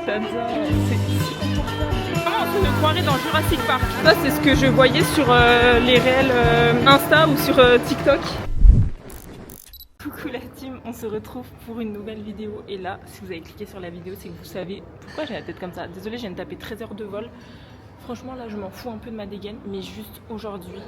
J'adore, c'est si confortable. Vraiment, on se croirait dans Jurassic Park. Ça, c'est ce que je voyais sur les réels Insta ou sur TikTok. Coucou la team, on se retrouve pour une nouvelle vidéo. Et là, si vous avez cliqué sur la vidéo, c'est que vous savez pourquoi j'ai la tête comme ça. Désolée, je viens de taper 13 heures de vol. Franchement, là, je m'en fous un peu de ma dégaine. Mais juste aujourd'hui,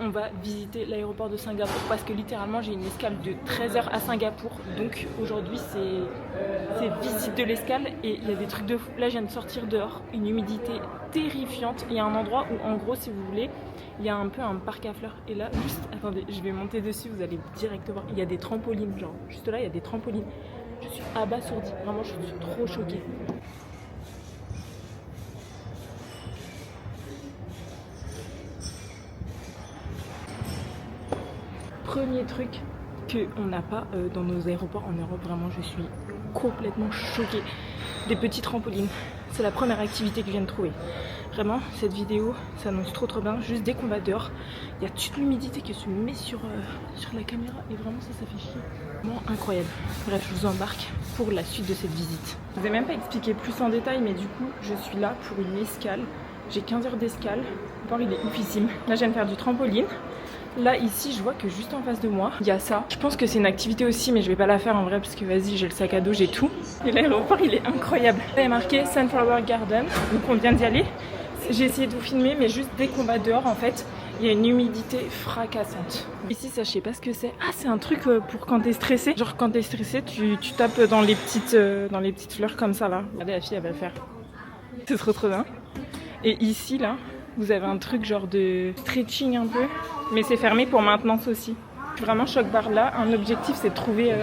on va visiter l'aéroport de Singapour parce que littéralement j'ai une escale de 13 heures à Singapour. Donc aujourd'hui c'est visite de l'escale et il y a des trucs de fou. Là je viens de sortir dehors, une humidité terrifiante. Il y a un endroit où en gros, si vous voulez, il y a un peu un parc à fleurs. Et là juste, attendez, je vais monter dessus, vous allez direct voir. Il y a des trampolines, genre juste là il y a des trampolines. Je suis abasourdie, vraiment je suis trop choquée. Premier truc qu'on n'a pas dans nos aéroports en Europe, vraiment je suis complètement choquée. Des petits trampolines, c'est la première activité que je viens de trouver. Vraiment, cette vidéo s'annonce trop bien. Juste dès qu'on va dehors, il y a toute l'humidité qui se met sur la caméra et vraiment ça fait chier. Vraiment incroyable. Bref, je vous embarque pour la suite de cette visite. Je vous ai même pas expliqué plus en détail, mais du coup je suis là pour une escale. J'ai 15 heures d'escale. Le port il est oufissime. Là je viens de faire du trampoline. Là ici je vois que juste en face de moi il y a ça. Je pense que c'est une activité aussi mais je vais pas la faire en vrai parce que vas-y j'ai le sac à dos, j'ai tout. Et l'aéroport il est incroyable. Là il est marqué Sunflower Garden, donc on vient d'y aller. J'ai essayé de vous filmer mais juste dès qu'on va dehors en fait il y a une humidité fracassante. Ici ça je sais pas ce que c'est. Ah c'est un truc pour quand t'es stressé. Genre quand t'es stressé tu tapes dans les petites fleurs comme ça là. Regardez la fille elle va le faire. C'est trop bien. Et ici là vous avez un truc genre de stretching un peu, mais c'est fermé pour maintenance aussi. Vraiment choc barre là, un objectif c'est de trouver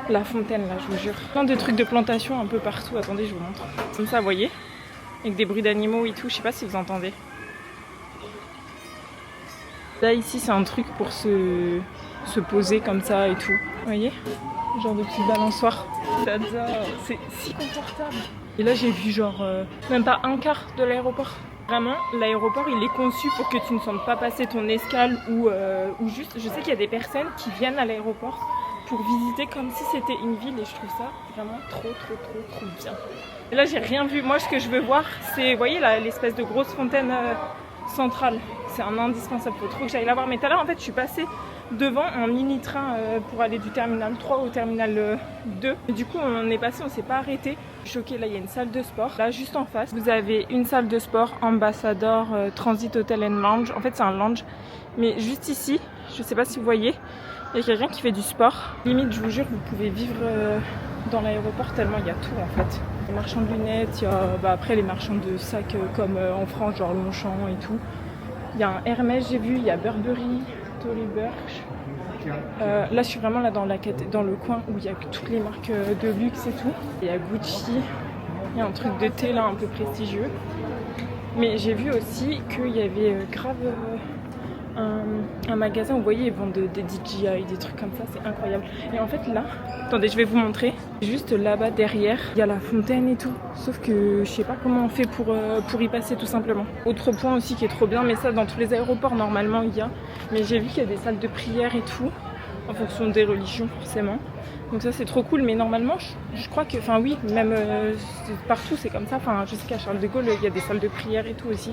la fontaine là, je vous jure. Plein de trucs de plantation un peu partout, attendez je vous montre. Comme ça vous voyez, avec des bruits d'animaux et tout, je sais pas si vous entendez. Là ici c'est un truc pour se poser comme ça et tout, vous voyez, genre de petite balançoire. J'adore, c'est si confortable. Et là j'ai vu genre même pas un quart de l'aéroport. Vraiment, l'aéroport il est conçu pour que tu ne sentes pas passer ton escale ou juste, je sais qu'il y a des personnes qui viennent à l'aéroport pour visiter comme si c'était une ville et je trouve ça vraiment trop bien. Et là j'ai rien vu, moi ce que je veux voir c'est, vous voyez là, l'espèce de grosse fontaine centrale, c'est un indispensable, faut trop que j'aille la voir. Mais tout à l'heure en fait je suis passée devant un mini train pour aller du terminal 3 au terminal 2 et du coup on est passé, on s'est pas arrêté. Choquée, là il y a une salle de sport, là juste en face vous avez une salle de sport Ambassador Transit Hotel and Lounge. En fait c'est un lounge mais juste ici, je sais pas si vous voyez, il y a quelqu'un qui fait du sport. Limite je vous jure vous pouvez vivre dans l'aéroport tellement il y a tout en fait. Les marchands de lunettes, il y a après les marchands de sacs comme en France genre Longchamp et tout. Il y a un Hermès j'ai vu, il y a Burberry, Tory Burch. Là je suis vraiment là dans le coin où il y a toutes les marques de luxe et tout. Il y a Gucci, il y a un truc de thé là un peu prestigieux. Mais j'ai vu aussi qu'il y avait grave un magasin où vous voyez ils vendent des DJI, des trucs comme ça, c'est incroyable. Et en fait là, attendez je vais vous montrer. Juste là-bas derrière, il y a la fontaine et tout. Sauf que je sais pas comment on fait pour y passer tout simplement. Autre point aussi qui est trop bien, mais ça dans tous les aéroports normalement il y a. Mais j'ai vu qu'il y a des salles de prière et tout, en fonction des religions forcément. Donc ça c'est trop cool, mais normalement je crois que, enfin oui, même partout c'est comme ça. Enfin je sais qu'à Charles de Gaulle il y a des salles de prière et tout aussi.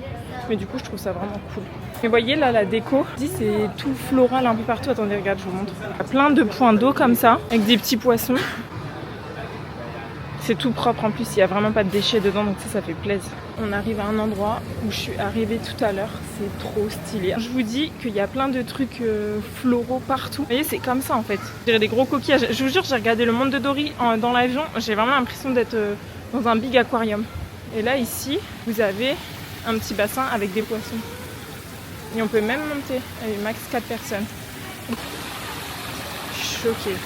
Mais du coup je trouve ça vraiment cool. Mais vous voyez là la déco, c'est tout floral un peu partout. Attendez regarde je vous montre. Il y a plein de points d'eau comme ça, avec des petits poissons. C'est tout propre en plus, il n'y a vraiment pas de déchets dedans, donc ça fait plaisir. On arrive à un endroit où je suis arrivée tout à l'heure, c'est trop stylé. Je vous dis qu'il y a plein de trucs floraux partout. Vous voyez, c'est comme ça en fait. Je dirais des gros coquillages. Je vous jure, j'ai regardé le monde de Dory dans l'avion, j'ai vraiment l'impression d'être dans un big aquarium. Et là, ici, vous avez un petit bassin avec des poissons. Et on peut même monter, avec max 4 personnes. Je suis choquée.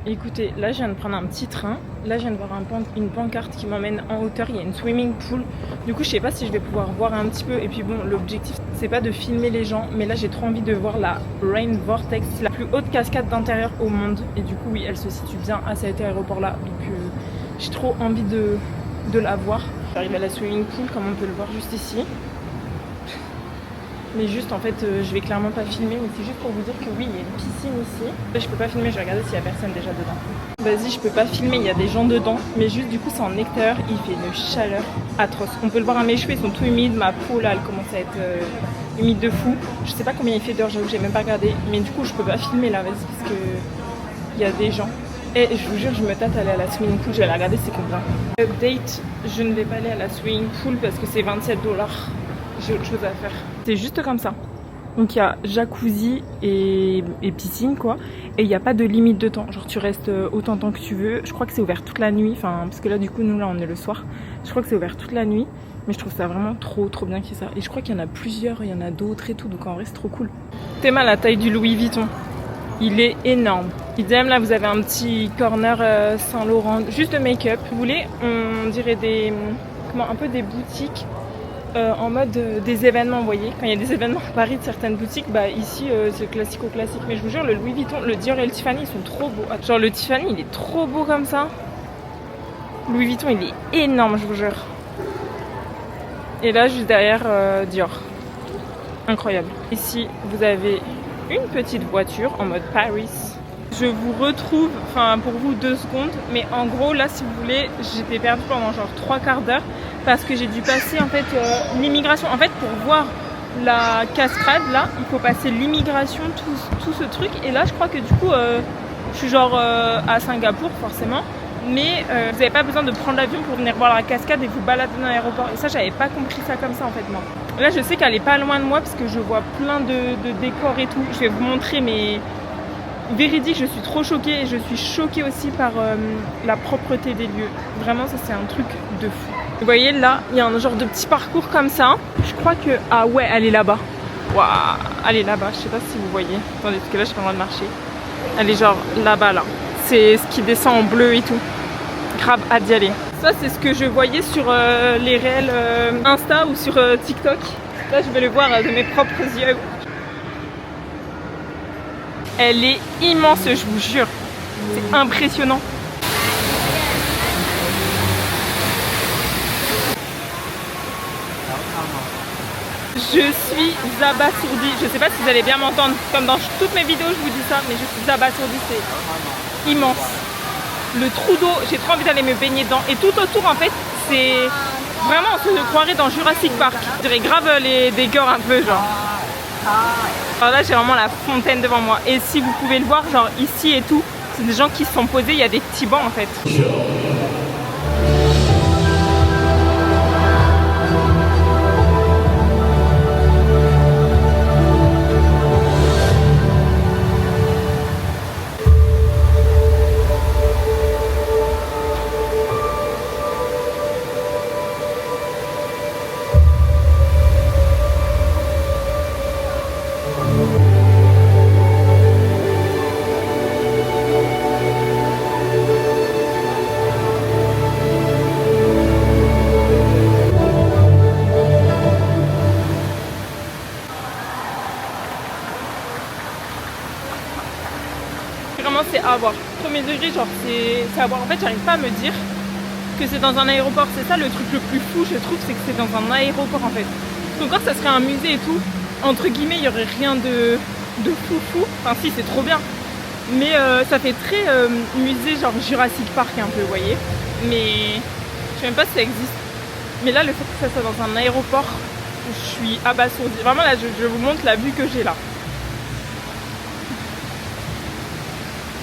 Écoutez, là je viens de prendre un petit train, là je viens de voir une pancarte qui m'emmène en hauteur, il y a une swimming pool. Du coup je sais pas si je vais pouvoir voir un petit peu, et puis bon l'objectif c'est pas de filmer les gens, mais là j'ai trop envie de voir la Rain Vortex, la plus haute cascade d'intérieur au monde. Et du coup oui elle se situe bien à cet aéroport là, donc j'ai trop envie de la voir. J'arrive à la swimming pool comme on peut le voir juste ici. Mais juste en fait je vais clairement pas filmer, mais c'est juste pour vous dire que oui, il y a une piscine ici. Je peux pas filmer, je vais regarder s'il y a personne déjà dedans. Vas-y, je peux pas filmer, il y a des gens dedans, mais juste du coup c'est en extérieur, il fait une chaleur atroce. On peut le voir à mes cheveux, ils sont tout humides, ma peau là elle commence à être humide de fou. Je sais pas combien il fait d'heures, j'avoue, j'ai même pas regardé, mais du coup je peux pas filmer là, vas-y, parce que il y a des gens. Et je vous jure, je me tâte à aller à la swimming pool, je vais la regarder c'est combien. Update, je ne vais pas aller à la swimming pool parce que c'est 27$. J'ai autre chose à faire. C'est juste comme ça. Donc il y a jacuzzi et piscine quoi. Et il n'y a pas de limite de temps. Genre tu restes autant de temps que tu veux. Je crois que c'est ouvert toute la nuit. Enfin parce que là du coup nous là on est le soir. Je crois que c'est ouvert toute la nuit. Mais je trouve ça vraiment trop bien qu'il y ait ça. Et je crois qu'il y en a plusieurs, il y en a d'autres et tout. Donc en vrai c'est trop cool. Théma la taille du Louis Vuitton. Il est énorme. Idem là vous avez un petit corner Saint-Laurent. Juste de make-up. Vous voulez, on dirait des... Comment, un peu des boutiques. En mode des événements, vous voyez, quand il y a des événements à Paris de certaines boutiques, bah ici c'est classico-classique, mais je vous jure le Louis Vuitton, le Dior et le Tiffany ils sont trop beaux. Genre le Tiffany il est trop beau comme ça. Louis Vuitton il est énorme, je vous jure. Et là juste derrière Dior. Incroyable. Ici vous avez une petite voiture en mode Paris. Je vous retrouve, enfin pour vous 2 secondes, mais en gros là si vous voulez, j'étais perdue pendant genre 3/4 d'heure parce que j'ai dû passer en fait l'immigration. En fait pour voir la cascade là, il faut passer l'immigration, tout ce truc. Et là je crois que du coup je suis genre à Singapour forcément, mais vous n'avez pas besoin de prendre l'avion pour venir voir la cascade et vous balader dans l'aéroport. Et ça j'avais pas compris ça comme ça en fait moi. Là je sais qu'elle est pas loin de moi parce que je vois plein de décors et tout. Je vais vous montrer mais... Véridique, je suis trop choquée et je suis choquée aussi par la propreté des lieux. Vraiment, ça c'est un truc de fou. Vous voyez là, il y a un genre de petit parcours comme ça. Je crois que... Ah ouais, elle est là-bas. Waouh, elle est là-bas. Je sais pas si vous voyez. Attendez, parce que là, je suis pas en train de marcher. Elle est genre là-bas, là. C'est ce qui descend en bleu et tout. Grave, hâte d'y aller. Ça, c'est ce que je voyais sur les réels Insta ou sur TikTok. Là, je vais le voir de mes propres yeux. Elle est immense, je vous jure. C'est impressionnant. Je suis abasourdie. Je sais pas si vous allez bien m'entendre. Comme dans toutes mes vidéos, je vous dis ça, mais je suis abasourdie. C'est immense. Le trou d'eau, j'ai trop envie d'aller me baigner dedans. Et tout autour, en fait, c'est vraiment, on se croirait dans Jurassic Park. Je dirais grave les décors un peu, genre. Alors là j'ai vraiment la fontaine devant moi et si vous pouvez le voir genre ici et tout, c'est des gens qui se sont posés, il y a des petits bancs en fait. Vraiment c'est à voir. Premier degré, genre c'est à voir. En fait j'arrive pas à me dire que c'est dans un aéroport. C'est ça le truc le plus fou je trouve, c'est que c'est dans un aéroport en fait. Donc quand ça serait un musée et tout, entre guillemets il y aurait rien de fou. Enfin si c'est trop bien. Mais ça fait très musée genre Jurassic Park un peu, vous voyez. Mais je sais même pas si ça existe. Mais là le fait que ça soit dans un aéroport, je suis abasourdie. Vraiment là je vous montre la vue que j'ai là.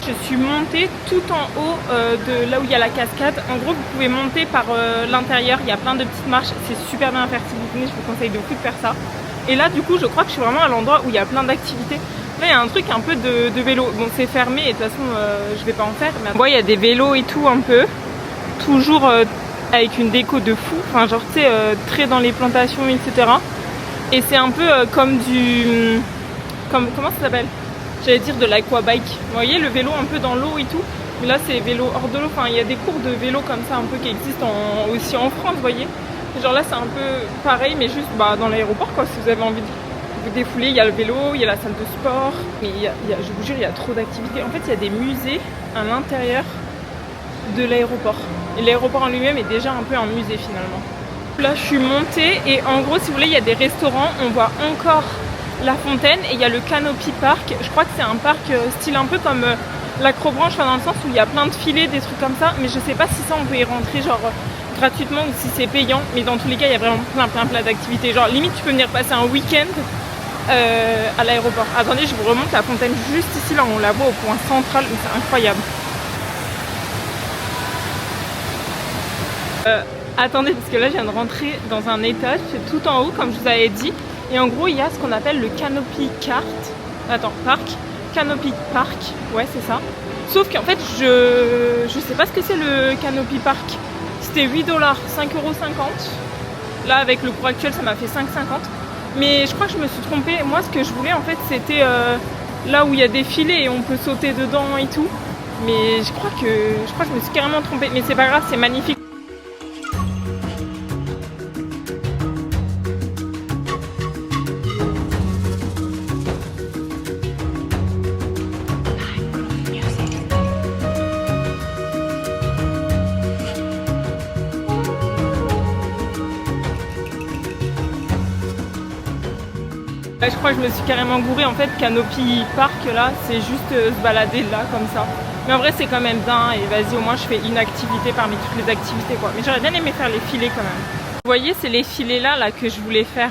Je suis montée tout en haut de là où il y a la cascade. En gros, vous pouvez monter par l'intérieur. Il y a plein de petites marches. C'est super bien à faire. Si vous venez, je vous conseille de faire ça. Et là, du coup, je crois que je suis vraiment à l'endroit où il y a plein d'activités. Là, il y a un truc un peu de vélo. Bon, c'est fermé et de toute façon, je vais pas en faire. Mais bon, il y a des vélos et tout un peu. Toujours avec une déco de fou. Enfin, genre, tu sais, très dans les plantations, etc. Et c'est un peu comme du... Comment ça s'appelle ? J'allais dire de l'aquabike. Vous voyez le vélo un peu dans l'eau et tout. Mais là c'est vélo hors de l'eau. Enfin il y a des cours de vélo comme ça un peu qui existent aussi en France, vous voyez. Et genre là c'est un peu pareil mais juste dans l'aéroport quoi. Si vous avez envie de vous défouler, il y a le vélo, il y a la salle de sport. Mais je vous jure il y a trop d'activités. En fait il y a des musées à l'intérieur de l'aéroport. Et l'aéroport en lui-même est déjà un peu un musée finalement. Là je suis montée et en gros si vous voulez il y a des restaurants, on voit encore la fontaine et il y a le Canopy Park. Je crois que c'est un parc style un peu comme l'Acrobranche, enfin dans le sens où il y a plein de filets, des trucs comme ça, mais je sais pas si ça on peut y rentrer genre gratuitement ou si c'est payant, mais dans tous les cas il y a vraiment plein d'activités, genre limite tu peux venir passer un week-end à l'aéroport. Attendez, je vous remonte la fontaine juste ici, là on la voit au point central, c'est incroyable. Attendez, parce que là je viens de rentrer dans un étage, c'est tout en haut comme je vous avais dit, et en gros il y a ce qu'on appelle le Canopy Park, Canopy Park, ouais c'est ça. Sauf qu'en fait je sais pas ce que c'est le Canopy Park. C'était 8$, 5,50€. Là avec le cours actuel ça m'a fait 5,50€. Mais je crois que je me suis trompée. Moi ce que je voulais en fait c'était là où il y a des filets et on peut sauter dedans et tout. Mais je crois que je me suis carrément trompée. Mais c'est pas grave, c'est magnifique. Je crois que je me suis carrément gourée. En fait, Canopy Park, là, c'est juste se balader là, comme ça. Mais en vrai, c'est quand même dingue. Et vas-y, au moins, je fais une activité parmi toutes les activités, quoi. Mais j'aurais bien aimé faire les filets, quand même. Vous voyez, c'est les filets là que je voulais faire.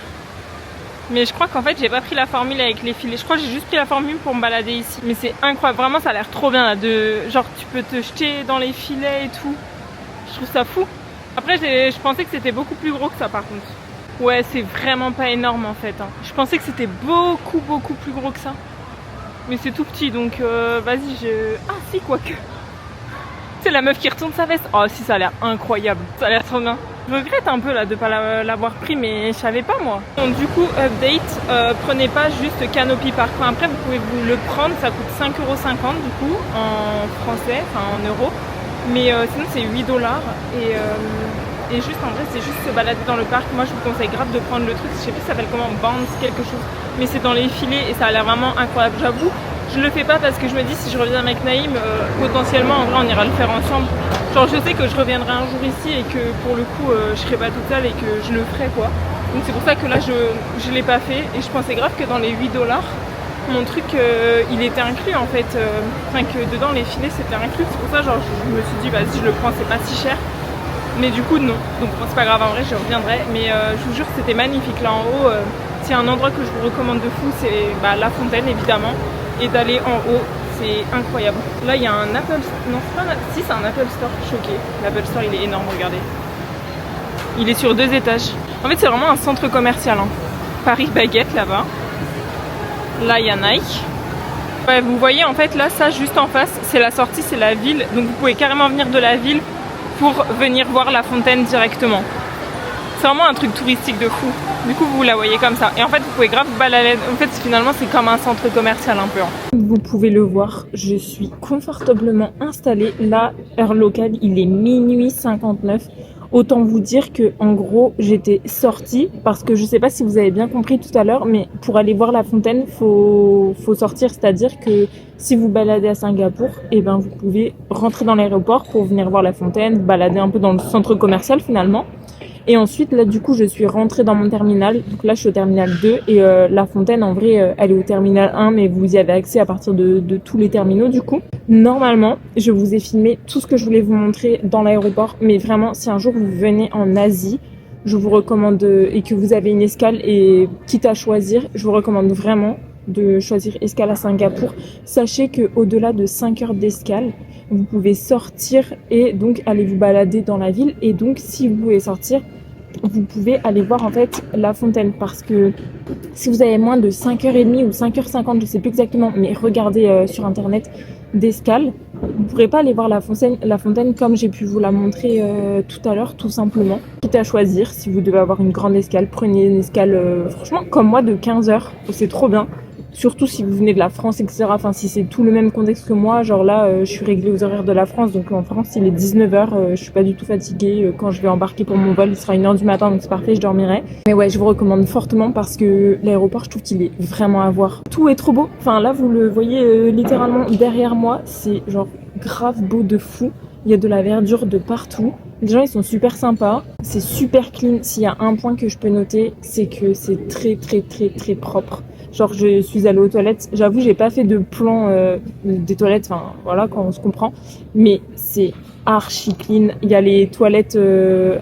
Mais je crois qu'en fait, j'ai pas pris la formule avec les filets. Je crois que j'ai juste pris la formule pour me balader ici. Mais c'est incroyable. Vraiment, ça a l'air trop bien, là. Genre, tu peux te jeter dans les filets et tout. Je trouve ça fou. Après, je pensais que c'était beaucoup plus gros que ça, par contre. Ouais, c'est vraiment pas énorme en fait. Je pensais que c'était beaucoup plus gros que ça. Mais c'est tout petit donc vas-y, Ah si, quoique. C'est la meuf qui retourne sa veste. Oh si, ça a l'air incroyable. Ça a l'air trop bien. Je regrette un peu là de pas l'avoir pris, mais je savais pas moi. Donc du coup, update, prenez pas juste Canopy Park. Enfin, après vous pouvez vous le prendre, ça coûte 5,50€ du coup en français, enfin en euros. Mais sinon c'est 8$. Et juste en vrai c'est juste se balader dans le parc. Moi je vous conseille grave de prendre le truc, je sais plus ça s'appelle comment, Bounce quelque chose, mais c'est dans les filets et ça a l'air vraiment incroyable. J'avoue, je le fais pas parce que je me dis si je reviens avec Naïm, potentiellement en vrai on ira le faire ensemble. Genre je sais que je reviendrai un jour ici et que pour le coup je serai pas toute seule et que je le ferai quoi. Donc c'est pour ça que là je l'ai pas fait et je pensais grave que dans les 8$, mon truc il était inclus en fait, enfin que dedans les filets c'était inclus. C'est pour ça genre je me suis dit vas-y je le prends, c'est pas si cher. Mais du coup non, donc bon, c'est pas grave, en vrai je reviendrai. Mais je vous jure c'était magnifique là en haut. C'est un endroit que je vous recommande de fou, c'est la fontaine évidemment. Et d'aller en haut, c'est incroyable. Là il y a un Apple... Non c'est pas un... Si c'est un Apple Store, choqué. L'Apple Store il est énorme, regardez. Il est sur 2 étages. En fait c'est vraiment un centre commercial. Paris Baguette là-bas. Là il y a Nike. Ouais, vous voyez en fait là ça juste en face, c'est la sortie, c'est la ville. Donc vous pouvez carrément venir de la ville pour venir voir la fontaine directement. C'est vraiment un truc touristique de fou. Du coup vous la voyez comme ça. Et en fait vous pouvez grave vous balader. En fait finalement c'est comme un centre commercial un peu. Vous pouvez le voir, je suis confortablement installée. Là, heure locale, il est minuit 59. Autant vous dire que en gros j'étais sortie parce que je sais pas si vous avez bien compris tout à l'heure, mais pour aller voir la fontaine faut sortir, c'est-à-dire que si vous baladez à Singapour, et ben vous pouvez rentrer dans l'aéroport pour venir voir la fontaine, balader un peu dans le centre commercial finalement. Et ensuite là du coup je suis rentrée dans mon terminal, donc là je suis au terminal 2 et la fontaine en vrai elle est au terminal 1 mais vous y avez accès à partir de tous les terminaux du coup. Normalement je vous ai filmé tout ce que je voulais vous montrer dans l'aéroport, mais vraiment si un jour vous venez en Asie, je vous recommande et que vous avez une escale et quitte à choisir, je vous recommande vraiment de choisir escale à Singapour. Sachez que au-delà de 5 heures d'escale, vous pouvez sortir et donc aller vous balader dans la ville. Et donc si vous pouvez sortir, vous pouvez aller voir en fait la fontaine, parce que si vous avez moins de 5h30 ou 5h50, je sais plus exactement, mais regardez sur internet d'escale, vous ne pourrez pas aller voir la fontaine comme j'ai pu vous la montrer tout à l'heure, tout simplement. Quitte à choisir, si vous devez avoir une grande escale, prenez une escale franchement comme moi de 15 heures, c'est trop bien. Surtout si vous venez de la France, etc. Enfin, si c'est tout le même contexte que moi, genre là, je suis réglée aux horaires de la France. Donc en France, il est 19h, je suis pas du tout fatiguée. Quand je vais embarquer pour mon vol, il sera 1h du matin, donc c'est parfait, je dormirai. Mais ouais, je vous recommande fortement parce que l'aéroport, je trouve qu'il est vraiment à voir. Tout est trop beau. Enfin là, vous le voyez littéralement derrière moi, c'est genre grave beau de fou. Il y a de la verdure de partout. Les gens, ils sont super sympas. C'est super clean. S'il y a un point que je peux noter, c'est que c'est très, très, très, très propre. Genre, je suis allée aux toilettes. J'avoue, j'ai pas fait de plan des toilettes. Enfin, voilà, quand on se comprend. Mais c'est archi clean. Il y a les toilettes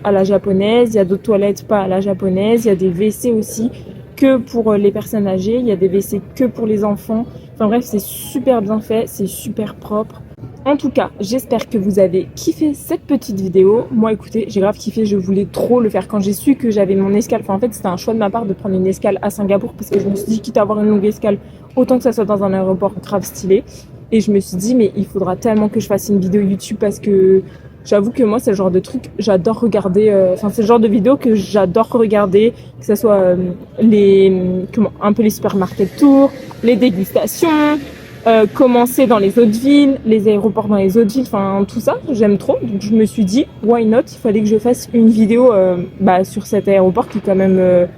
à la japonaise. Il y a d'autres toilettes pas à la japonaise. Il y a des WC aussi que pour les personnes âgées. Il y a des WC que pour les enfants. Enfin bref, c'est super bien fait. C'est super propre. En tout cas, j'espère que vous avez kiffé cette petite vidéo. Moi, écoutez, j'ai grave kiffé. Je voulais trop le faire quand j'ai su que j'avais mon escale. Enfin, en fait, c'était un choix de ma part de prendre une escale à Singapour parce que je me suis dit, quitte à avoir une longue escale, autant que ça soit dans un aéroport grave stylé. Et je me suis dit, mais il faudra tellement que je fasse une vidéo YouTube parce que j'avoue que moi, c'est le genre de truc, j'adore regarder. Enfin, c'est le genre de vidéo que j'adore regarder, que ce soit un peu les supermarkets tours, les dégustations. Commencer dans les autres villes, les aéroports dans les autres villes, enfin tout ça, j'aime trop. Donc je me suis dit, why not, il fallait que je fasse une vidéo sur cet aéroport qui est quand même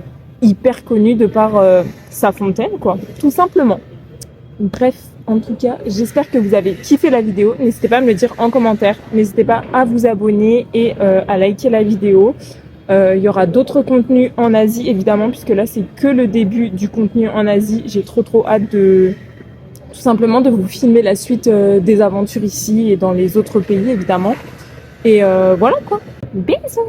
hyper connu de par sa fontaine, quoi, tout simplement. Bref, en tout cas, j'espère que vous avez kiffé la vidéo. N'hésitez pas à me le dire en commentaire. N'hésitez pas à vous abonner et à liker la vidéo. Il y aura d'autres contenus en Asie, évidemment, puisque là, c'est que le début du contenu en Asie. J'ai trop hâte tout simplement de vous filmer la suite des aventures ici et dans les autres pays évidemment. Et voilà quoi. Bisous!